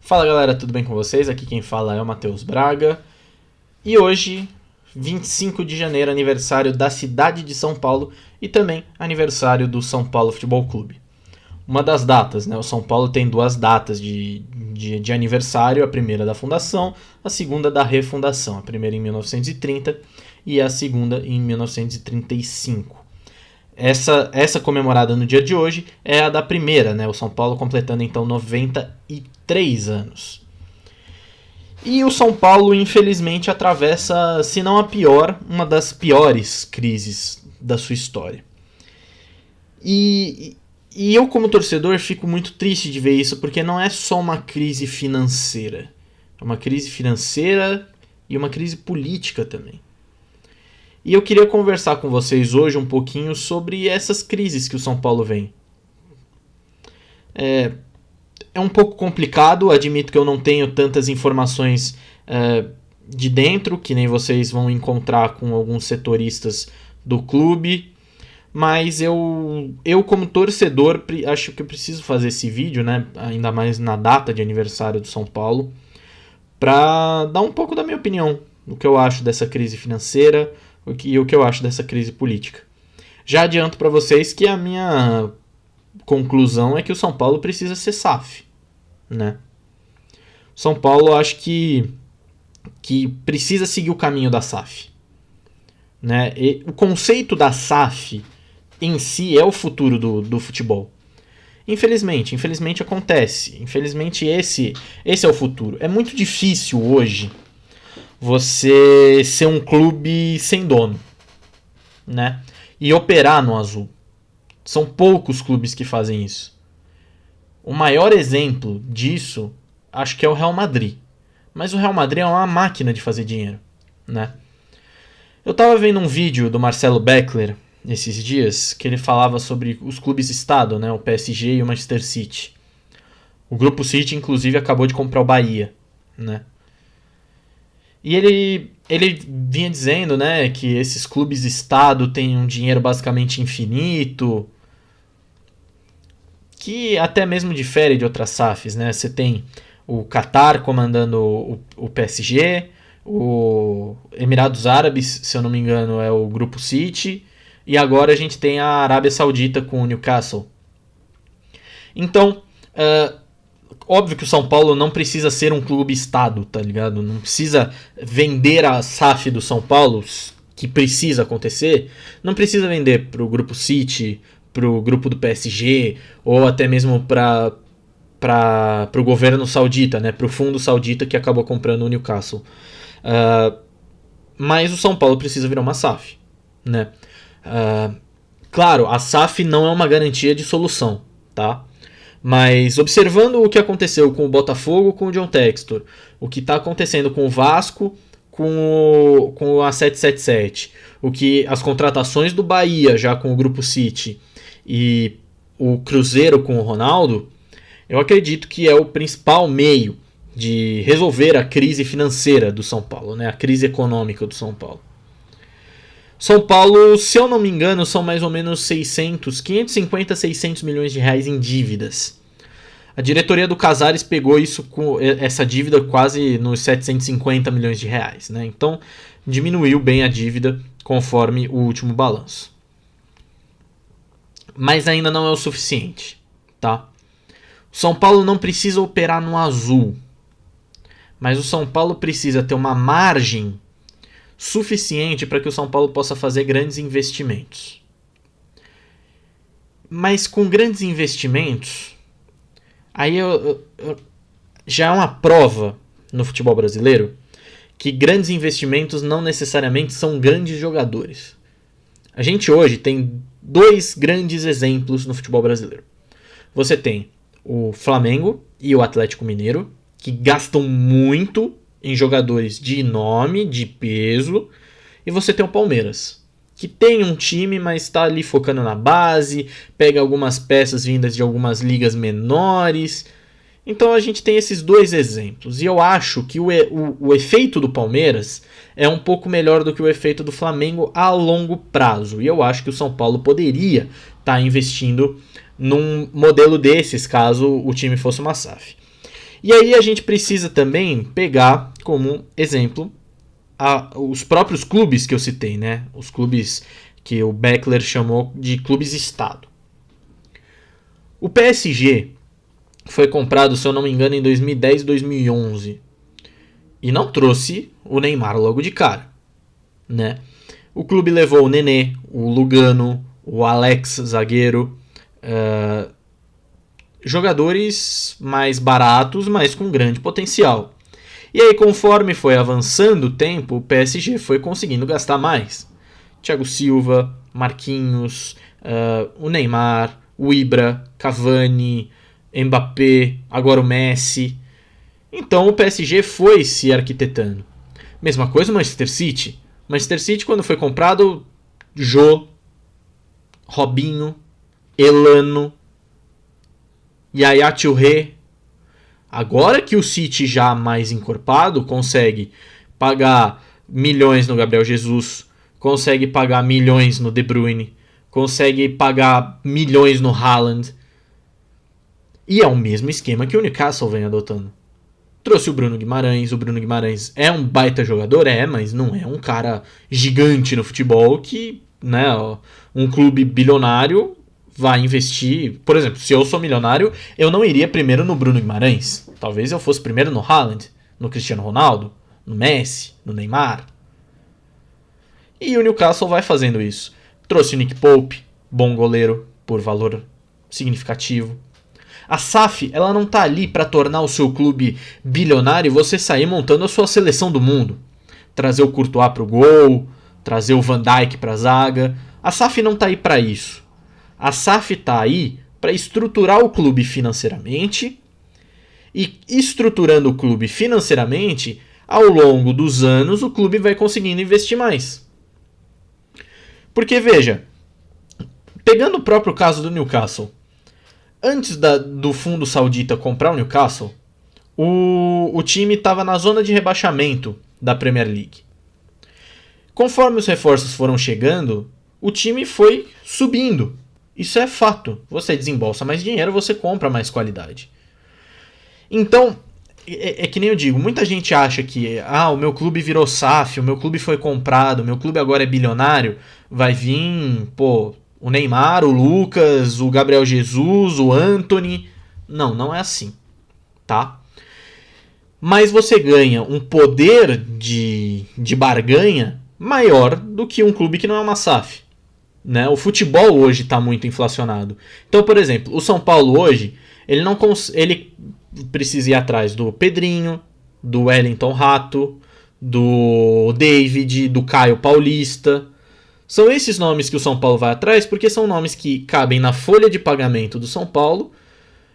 Fala galera, tudo bem com vocês? Aqui quem fala é o Matheus Braga. E hoje, 25 de janeiro, aniversário da cidade de São Paulo e também aniversário do São Paulo Futebol Clube. Uma das datas, né? O São Paulo tem duas datas de aniversário, a primeira da fundação, a segunda da refundação. A primeira em 1930 e a segunda em 1935. Essa comemorada no dia de hoje é a da primeira, né? O São Paulo completando então 93 anos. E o São Paulo, infelizmente, atravessa, se não a pior, uma das piores crises da sua história. E eu, como torcedor, fico muito triste de ver isso, porque não é só uma crise financeira. É uma crise financeira e uma crise política também. E eu queria conversar com vocês hoje um pouquinho sobre essas crises que o São Paulo vem. É um pouco complicado, admito que eu não tenho tantas informações de dentro, que nem vocês vão encontrar com alguns setoristas do clube. Mas eu como torcedor, acho que eu preciso fazer esse vídeo, né? Ainda mais na data de aniversário do São Paulo, para dar um pouco da minha opinião, do que eu acho dessa crise financeira e o que eu acho dessa crise política. Já adianto para vocês que a minha conclusão é que o São Paulo precisa ser SAF, né? O São Paulo acho que precisa seguir o caminho da SAF, né? E o conceito da SAF em si é o futuro do futebol. Infelizmente acontece. Infelizmente esse é o futuro. É muito difícil hoje você ser um clube sem dono, né? E operar no azul. São poucos clubes que fazem isso. O maior exemplo disso, acho que é o Real Madrid. Mas o Real Madrid é uma máquina de fazer dinheiro, né? Eu tava vendo um vídeo do Marcelo Beckler esses dias, que ele falava sobre os clubes-estado, né? O PSG e o Manchester City. O Grupo City, inclusive, acabou de comprar o Bahia, né? E ele vinha dizendo, né, que esses clubes-estado têm um dinheiro basicamente infinito, que até mesmo difere de outras SAFs, né? Você tem o Qatar comandando o PSG, o Emirados Árabes, se eu não me engano, é o Grupo City, e agora a gente tem a Arábia Saudita com o Newcastle. Então, óbvio que o São Paulo não precisa ser um clube-estado, tá ligado? Não precisa vender a SAF do São Paulo, que precisa acontecer. Não precisa vender pro Grupo City, pro grupo do PSG, ou até mesmo pro governo saudita, né? Pro fundo saudita que acabou comprando o Newcastle. Mas o São Paulo precisa virar uma SAF, né? Claro, a SAF não é uma garantia de solução, tá? Mas observando o que aconteceu com o Botafogo, com o John Textor, o que está acontecendo com o Vasco, com a 777, as contratações do Bahia já com o Grupo City e o Cruzeiro com o Ronaldo, eu acredito que é o principal meio de resolver a crise financeira do São Paulo, né? A crise econômica do São Paulo. São Paulo, se eu não me engano, são mais ou menos 550, 600 milhões de reais em dívidas. A diretoria do Casares pegou essa dívida quase nos 750 milhões de reais, né? Então, diminuiu bem a dívida conforme o último balanço. Mas ainda não é o suficiente, tá? O São Paulo não precisa operar no azul, mas o São Paulo precisa ter uma margem suficiente para que o São Paulo possa fazer grandes investimentos. Mas com grandes investimentos, aí já é uma prova no futebol brasileiro que grandes investimentos não necessariamente são grandes jogadores. A gente hoje tem dois grandes exemplos no futebol brasileiro. Você tem o Flamengo e o Atlético Mineiro, que gastam muito em jogadores de nome, de peso, e você tem o Palmeiras, que tem um time, mas está ali focando na base, pega algumas peças vindas de algumas ligas menores. Então a gente tem esses dois exemplos, e eu acho que o efeito do Palmeiras é um pouco melhor do que o efeito do Flamengo a longo prazo, e eu acho que o São Paulo poderia estar investindo num modelo desses, caso o time fosse uma SAF. E aí a gente precisa também pegar como exemplo os próprios clubes que eu citei, né? Os clubes que o Beckler chamou de clubes-estado. O PSG foi comprado, se eu não me engano, em 2010 e 2011. E não trouxe o Neymar logo de cara, né? O clube levou o Nenê, o Lugano, o Alex, zagueiro, jogadores mais baratos, mas com grande potencial. E aí, conforme foi avançando o tempo, o PSG foi conseguindo gastar mais. Thiago Silva, Marquinhos, o Neymar, o Ibra, Cavani, Mbappé, agora o Messi. Então o PSG foi se arquitetando. Mesma coisa o Manchester City. Manchester City, quando foi comprado, Jô, Robinho, Elano, Yaya Touré. Agora que o City já mais encorpado consegue pagar milhões no Gabriel Jesus, consegue pagar milhões no De Bruyne, consegue pagar milhões no Haaland. E é o mesmo esquema que o Newcastle vem adotando. Trouxe o Bruno Guimarães. O Bruno Guimarães é um baita jogador, mas não é um cara gigante no futebol que, né, um clube bilionário vai investir. Por exemplo, se eu sou milionário, eu não iria primeiro no Bruno Guimarães. Talvez eu fosse primeiro no Haaland, no Cristiano Ronaldo, no Messi, no Neymar. E o Newcastle vai fazendo isso. Trouxe o Nick Pope, bom goleiro, por valor significativo. A SAF, ela não tá ali para tornar o seu clube bilionário e você sair montando a sua seleção do mundo. Trazer o Courtois pro gol, trazer o Van Dijk pra zaga. A SAF não tá aí para isso. A SAF tá aí para estruturar o clube financeiramente, e estruturando o clube financeiramente, ao longo dos anos o clube vai conseguindo investir mais. Porque veja, pegando o próprio caso do Newcastle, antes do fundo saudita comprar o Newcastle, o time estava na zona de rebaixamento da Premier League. Conforme os reforços foram chegando, o time foi subindo. Isso é fato. Você desembolsa mais dinheiro, você compra mais qualidade. Então, é que nem eu digo, muita gente acha que o meu clube virou SAF, o meu clube foi comprado, o meu clube agora é bilionário, vai vir, o Neymar, o Lucas, o Gabriel Jesus, o Antony. Não é assim, tá? Mas você ganha um poder de barganha maior do que um clube que não é uma SAF. Né? O futebol hoje está muito inflacionado. Então, por exemplo, o São Paulo hoje, ele precisa ir atrás do Pedrinho, do Wellington Rato, do David, do Caio Paulista. São esses nomes que o São Paulo vai atrás porque são nomes que cabem na folha de pagamento do São Paulo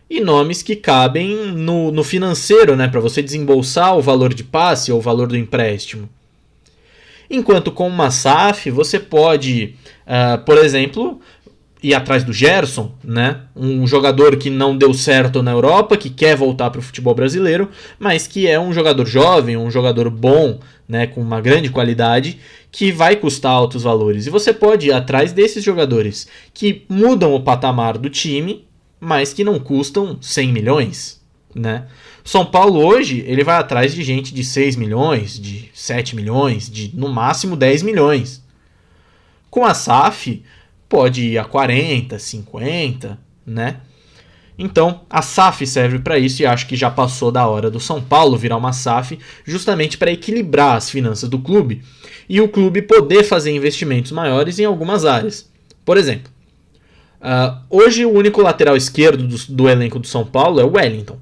e nomes que cabem no financeiro, né, para você desembolsar o valor de passe ou o valor do empréstimo. Enquanto com uma SAF você pode, por exemplo, ir atrás do Gerson, né? Um jogador que não deu certo na Europa, que quer voltar para o futebol brasileiro, mas que é um jogador jovem, um jogador bom, né? Com uma grande qualidade, que vai custar altos valores. E você pode ir atrás desses jogadores que mudam o patamar do time, mas que não custam 100 milhões, né? São Paulo hoje, ele vai atrás de gente de 6 milhões, de 7 milhões, de no máximo 10 milhões. Com a SAF, pode ir a 40, 50, né? Então, a SAF serve para isso e acho que já passou da hora do São Paulo virar uma SAF justamente para equilibrar as finanças do clube e o clube poder fazer investimentos maiores em algumas áreas. Por exemplo, hoje o único lateral esquerdo do elenco do São Paulo é o Wellington.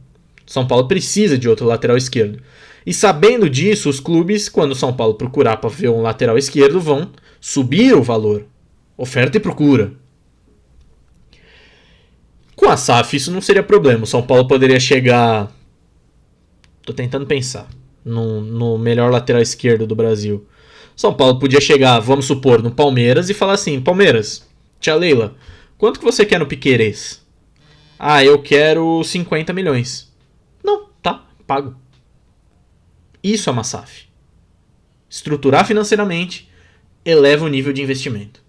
São Paulo precisa de outro lateral esquerdo. E sabendo disso, os clubes, quando o São Paulo procurar para ver um lateral esquerdo, vão subir o valor. Oferta e procura. Com a SAF isso não seria problema. O São Paulo poderia chegar... Tô tentando pensar. No melhor lateral esquerdo do Brasil. São Paulo podia chegar, vamos supor, no Palmeiras e falar assim: Palmeiras, tia Leila, quanto que você quer no Piquerez? Eu quero 50 milhões. Não, tá, pago. Isso é uma SAF. Estruturar financeiramente eleva o nível de investimento.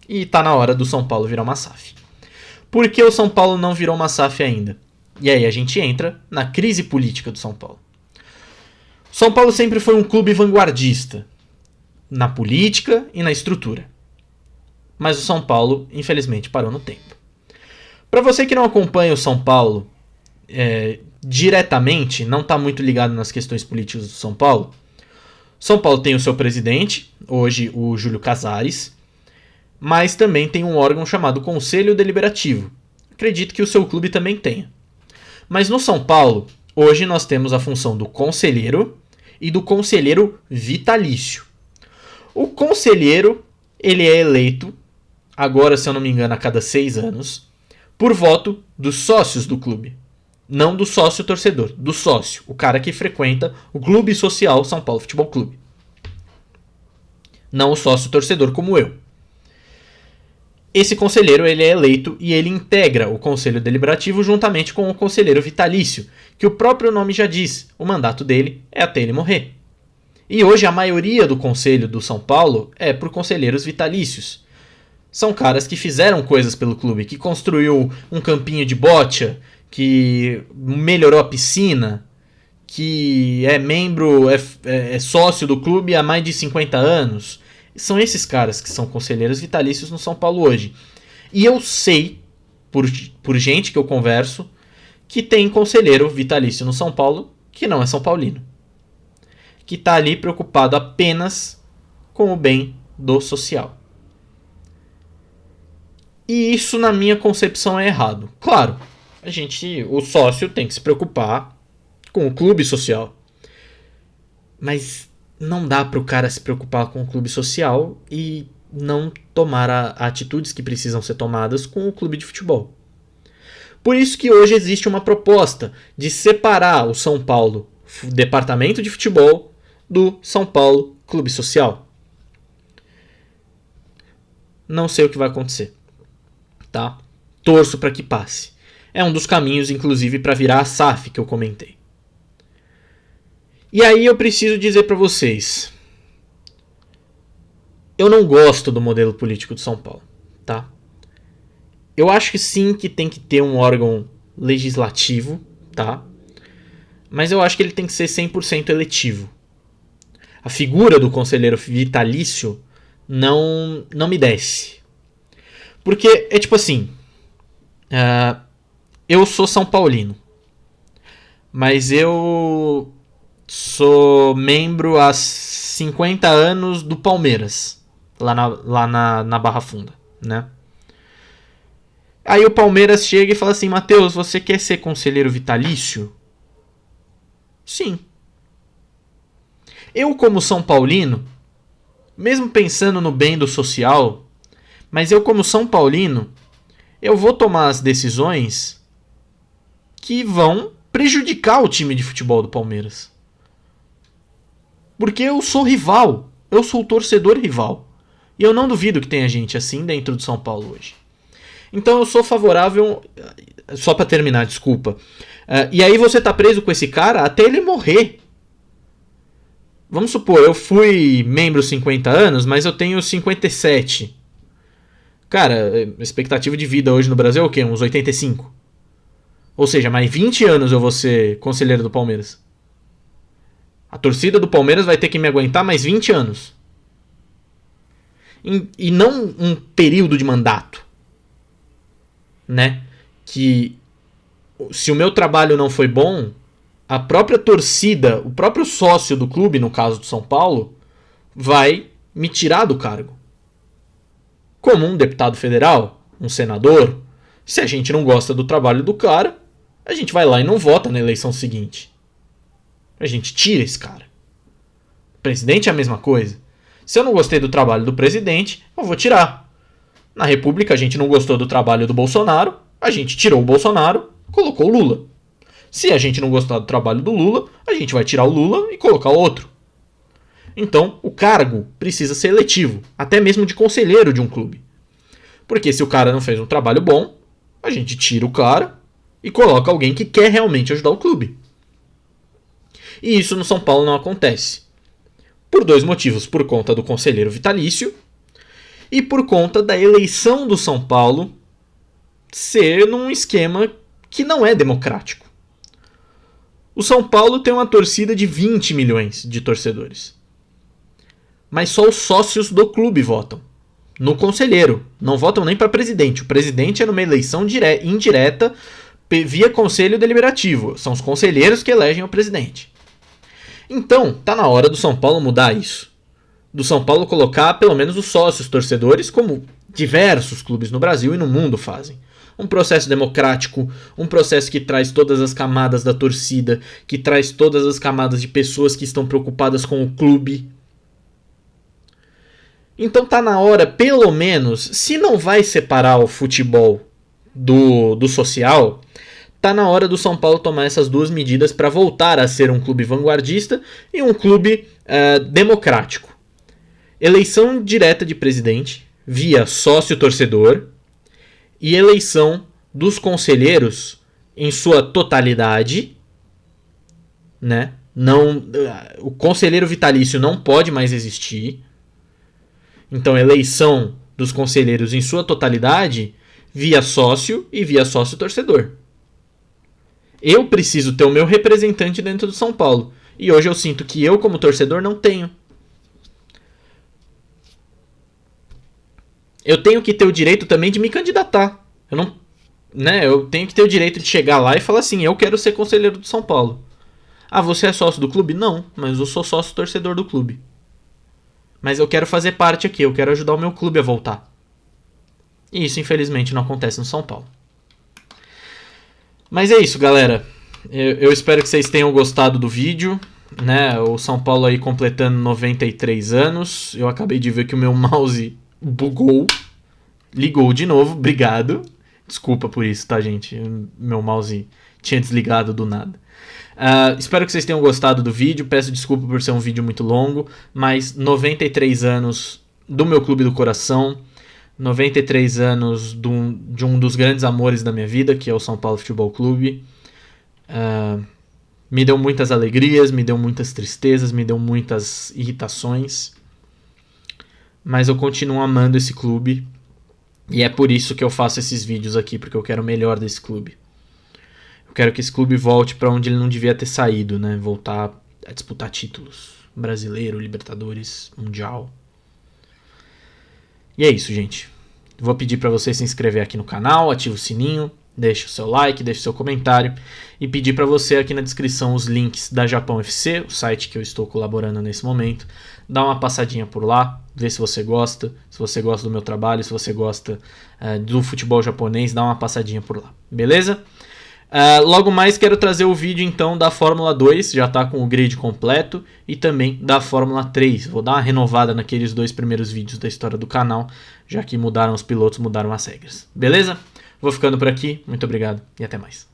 E tá na hora do São Paulo virar uma SAF. Por que o São Paulo não virou uma SAF ainda? E aí a gente entra na crise política do São Paulo. São Paulo sempre foi um clube vanguardista na política e na estrutura. Mas o São Paulo, infelizmente, parou no tempo. Para você que não acompanha o São Paulo diretamente, não está muito ligado nas questões políticas do São Paulo, São Paulo tem o seu presidente, hoje o Júlio Casares, mas também tem um órgão chamado Conselho Deliberativo. Acredito que o seu clube também tenha. Mas no São Paulo, hoje nós temos a função do conselheiro e do conselheiro vitalício. O conselheiro, ele é eleito, agora se eu não me engano, a cada 6 anos, por voto dos sócios do clube. Não do sócio torcedor, do sócio, o cara que frequenta o Clube Social São Paulo Futebol Clube. Não o sócio torcedor como eu. Esse conselheiro ele é eleito e ele integra o Conselho Deliberativo juntamente com o conselheiro vitalício, que o próprio nome já diz, o mandato dele é até ele morrer. E hoje a maioria do Conselho do São Paulo é por conselheiros vitalícios. São caras que fizeram coisas pelo clube, que construiu um campinho de bocha, que melhorou a piscina, que é membro, é sócio do clube há mais de 50 anos. São esses caras que são conselheiros vitalícios no São Paulo hoje. E eu sei, por gente que eu converso, que tem conselheiro vitalício no São Paulo que não é São Paulino. Que está ali preocupado apenas com o bem do social. E isso, na minha concepção, é errado. Claro, o sócio tem que se preocupar com o clube social. Mas não dá para o cara se preocupar com o clube social e não tomar atitudes que precisam ser tomadas com o clube de futebol. Por isso que hoje existe uma proposta de separar o São Paulo Departamento de Futebol do São Paulo Clube Social. Não sei o que vai acontecer, tá? Torço para que passe. É um dos caminhos, inclusive, para virar a SAF que eu comentei. E aí eu preciso dizer para vocês, eu não gosto do modelo político de São Paulo, tá? Eu acho que sim que tem que ter um órgão legislativo, tá? Mas eu acho que ele tem que ser 100% eletivo. A figura do conselheiro vitalício não me desce. Porque é tipo assim, eu sou São Paulino, mas eu sou membro há 50 anos do Palmeiras, lá na Barra Funda, né? Aí o Palmeiras chega e fala assim, Matheus, você quer ser conselheiro vitalício? Sim. Eu, como São Paulino, mesmo pensando no bem do social, mas eu, como São Paulino, eu vou tomar as decisões que vão prejudicar o time de futebol do Palmeiras. Porque eu sou rival, eu sou o torcedor rival. E eu não duvido que tenha gente assim dentro do São Paulo hoje. Então eu sou favorável, só para terminar, desculpa. E aí você tá preso com esse cara até ele morrer. Vamos supor, eu fui membro 50 anos, mas eu tenho 57. Cara, a expectativa de vida hoje no Brasil é o quê? Uns 85. Ou seja, mais 20 anos eu vou ser conselheiro do Palmeiras. A torcida do Palmeiras vai ter que me aguentar mais 20 anos. E não um período de mandato. Né? Que se o meu trabalho não foi bom, a própria torcida, o próprio sócio do clube, no caso do São Paulo, vai me tirar do cargo. Como um deputado federal, um senador, se a gente não gosta do trabalho do cara, a gente vai lá e não vota na eleição seguinte. A gente tira esse cara. O presidente é a mesma coisa. Se eu não gostei do trabalho do presidente, eu vou tirar. Na República a gente não gostou do trabalho do Bolsonaro, a gente tirou o Bolsonaro, colocou o Lula. Se a gente não gostar do trabalho do Lula, a gente vai tirar o Lula e colocar outro. Então, o cargo precisa ser eletivo, até mesmo de conselheiro de um clube. Porque se o cara não fez um trabalho bom, a gente tira o cara e coloca alguém que quer realmente ajudar o clube. E isso no São Paulo não acontece. Por 2 motivos, por conta do conselheiro vitalício e por conta da eleição do São Paulo ser num esquema que não é democrático. O São Paulo tem uma torcida de 20 milhões de torcedores. Mas só os sócios do clube votam. No conselheiro. Não votam nem para presidente. O presidente é numa eleição indireta via conselho deliberativo. São os conselheiros que elegem o presidente. Então, tá na hora do São Paulo mudar isso. Do São Paulo colocar pelo menos os sócios torcedores, como diversos clubes no Brasil e no mundo fazem. Um processo democrático, um processo que traz todas as camadas da torcida, que traz todas as camadas de pessoas que estão preocupadas com o clube. Então tá na hora, pelo menos, se não vai separar o futebol do social, tá na hora do São Paulo tomar essas duas medidas para voltar a ser um clube vanguardista e um clube democrático. Eleição direta de presidente via sócio-torcedor e eleição dos conselheiros em sua totalidade, né? Não, o conselheiro vitalício não pode mais existir. Então, eleição dos conselheiros em sua totalidade via sócio e via sócio-torcedor. Eu preciso ter o meu representante dentro do São Paulo. E hoje eu sinto que eu, como torcedor, não tenho. Eu tenho que ter o direito também de me candidatar. Eu tenho que ter o direito de chegar lá e falar assim, eu quero ser conselheiro do São Paulo. Ah, você é sócio do clube? Não, mas eu sou sócio torcedor do clube. Mas eu quero fazer parte aqui, eu quero ajudar o meu clube a voltar. E isso, infelizmente, não acontece no São Paulo. Mas é isso, galera. Eu espero que vocês tenham gostado do vídeo. Né? O São Paulo aí completando 93 anos. Eu acabei de ver que o meu mouse bugou. Ligou de novo, obrigado. Desculpa por isso, tá, gente? Meu mouse tinha desligado do nada. Espero que vocês tenham gostado do vídeo. Peço desculpa por ser um vídeo muito longo, mas 93 anos do meu clube do coração, 93 anos de um dos grandes amores da minha vida, que é o São Paulo Futebol Clube. Me deu muitas alegrias, me deu muitas tristezas, me deu muitas irritações, mas eu continuo amando esse clube e é por isso que eu faço esses vídeos aqui, porque eu quero o melhor desse clube. Eu quero que esse clube volte para onde ele não devia ter saído, né? Voltar a disputar títulos. Brasileiro, Libertadores, Mundial. E é isso, gente. Vou pedir para você se inscrever aqui no canal, ativa o sininho, deixa o seu like, deixa o seu comentário. E pedir para você aqui na descrição os links da Japão FC, o site que eu estou colaborando nesse momento. Dá uma passadinha por lá, vê se você gosta do meu trabalho, se você gosta do futebol japonês, dá uma passadinha por lá, beleza? Logo mais quero trazer o vídeo então da Fórmula 2, já está com o grid completo, e também da Fórmula 3. Vou dar uma renovada naqueles 2 primeiros vídeos da história do canal, já que mudaram os pilotos, mudaram as regras. Beleza? Vou ficando por aqui, muito obrigado e até mais.